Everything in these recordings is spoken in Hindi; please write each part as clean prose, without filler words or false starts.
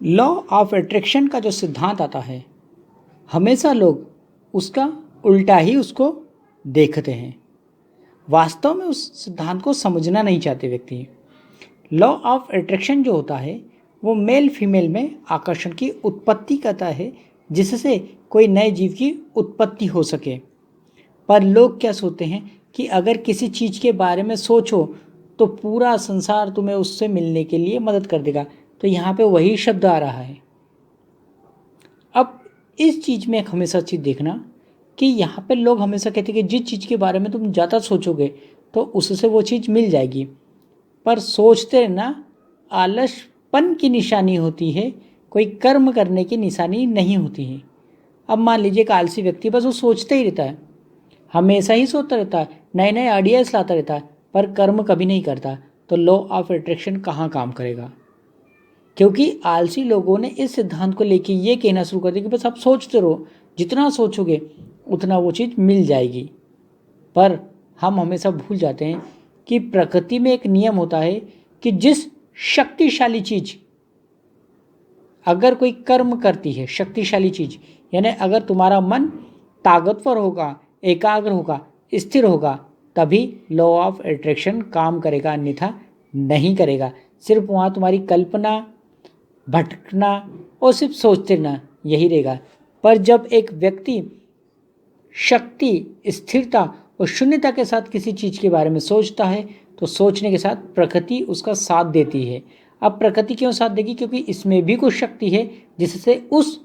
लॉ ऑफ अट्रैक्शन का जो सिद्धांत आता है, हमेशा लोग उसका उल्टा ही उसको देखते हैं। वास्तव में उस सिद्धांत को समझना नहीं चाहते व्यक्ति। लॉ ऑफ अट्रैक्शन जो होता है वो मेल फीमेल में आकर्षण की उत्पत्ति करता है, जिससे कोई नए जीव की उत्पत्ति हो सके। पर लोग क्या सोचते हैं कि अगर किसी चीज़ के बारे में सोचो तो पूरा संसार तुम्हें उससे मिलने के लिए मदद कर देगा। तो यहाँ पे वही शब्द आ रहा है। अब इस चीज़ में एक हमेशा चीज़ देखना कि यहाँ पे लोग हमेशा कहते हैं कि जिस चीज़ के बारे में तुम ज़्यादा सोचोगे तो उससे वो चीज़ मिल जाएगी। पर सोचते रहना आलसपन की निशानी होती है, कोई कर्म करने की निशानी नहीं होती है। अब मान लीजिए एक आलसी व्यक्ति बस वो सोचते ही रहता है, हमेशा ही सोचता रहता है, नए नए आइडियाज़ लाता रहता है, पर कर्म कभी नहीं करता। तो लॉ ऑफ अट्रैक्शन कहाँ काम करेगा? क्योंकि आलसी लोगों ने इस सिद्धांत को लेके ये कहना शुरू कर दिया कि बस आप सोचते रहो, जितना सोचोगे उतना वो चीज़ मिल जाएगी। पर हम हमेशा भूल जाते हैं कि प्रकृति में एक नियम होता है कि जिस शक्तिशाली चीज़ अगर कोई कर्म करती है, शक्तिशाली चीज़ यानी अगर तुम्हारा मन ताकतवर होगा, एकाग्र होगा, स्थिर होगा, तभी लॉ ऑफ अट्रैक्शन काम करेगा, अन्यथा नहीं करेगा। सिर्फ वहाँ तुम्हारी कल्पना, भटकना और सिर्फ सोचते रहना यही रहेगा। पर जब एक व्यक्ति शक्ति, स्थिरता और शून्यता के साथ किसी चीज़ के बारे में सोचता है तो सोचने के साथ प्रकृति उसका साथ देती है। अब प्रकृति क्यों साथ देगी? क्योंकि इसमें भी कुछ शक्ति है जिससे उस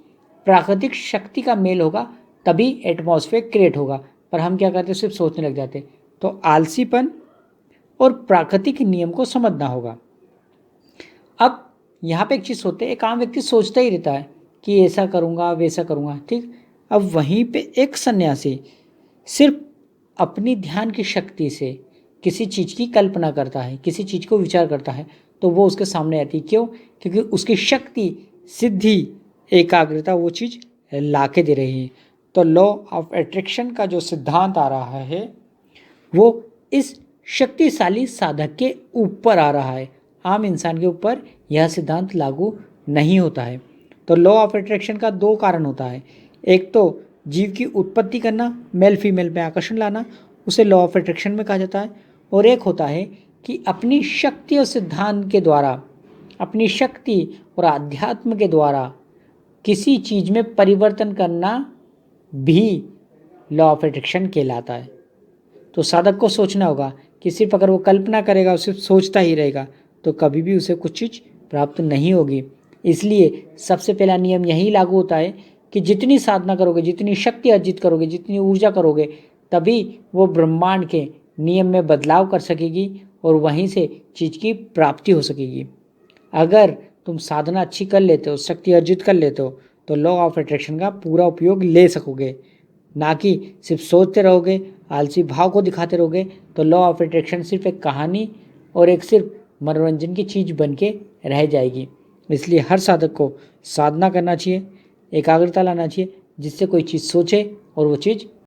प्राकृतिक शक्ति का मेल होगा, तभी एटमॉस्फेयर क्रिएट होगा। पर हम क्या करते हैं? सिर्फ सोचने लग जाते। तो आलसीपन और प्राकृतिक नियम को समझना होगा। अब यहाँ पे एक चीज़ होती है, एक आम व्यक्ति सोचता ही रहता है कि ऐसा करूँगा, वैसा करूँगा, ठीक। अब वहीं पे एक सन्यासी सिर्फ अपनी ध्यान की शक्ति से किसी चीज़ की कल्पना करता है, किसी चीज़ को विचार करता है, तो वो उसके सामने आती है। क्यों? क्योंकि उसकी शक्ति, सिद्धि, एकाग्रता वो चीज़ ला के दे रही है। तो लॉ ऑफ अट्रैक्शन का जो सिद्धांत आ रहा है वो इस शक्तिशाली साधक के ऊपर आ रहा है, आम इंसान के ऊपर यह सिद्धांत लागू नहीं होता है। तो लॉ ऑफ अट्रैक्शन का दो कारण होता है। एक तो जीव की उत्पत्ति करना, मेल फीमेल में आकर्षण लाना, उसे लॉ ऑफ अट्रैक्शन में कहा जाता है। और एक होता है कि अपनी शक्ति और सिद्धांत के द्वारा, अपनी शक्ति और आध्यात्म के द्वारा किसी चीज़ में परिवर्तन करना भी लॉ ऑफ अट्रैक्शन कहलाता है। तो साधक को सोचना होगा कि सिर्फ अगर वो कल्पना करेगा, सिर्फ सोचता ही रहेगा, तो कभी भी उसे कुछ चीज़ प्राप्त नहीं होगी। इसलिए सबसे पहला नियम यही लागू होता है कि जितनी साधना करोगे, जितनी शक्ति अर्जित करोगे, जितनी ऊर्जा करोगे, तभी वो ब्रह्मांड के नियम में बदलाव कर सकेगी और वहीं से चीज़ की प्राप्ति हो सकेगी। अगर तुम साधना अच्छी कर लेते हो, शक्ति अर्जित कर लेते हो, तो लॉ ऑफ अट्रैक्शन का पूरा उपयोग ले सकोगे। ना कि सिर्फ सोचते रहोगे, आलसी भाव को दिखाते रहोगे, तो लॉ ऑफ अट्रैक्शन सिर्फ एक कहानी और एक सिर्फ मनोरंजन की चीज़ बन के रह जाएगी। इसलिए हर साधक को साधना करना चाहिए, एकाग्रता लाना चाहिए, जिससे कोई चीज़ सोचे और वो चीज़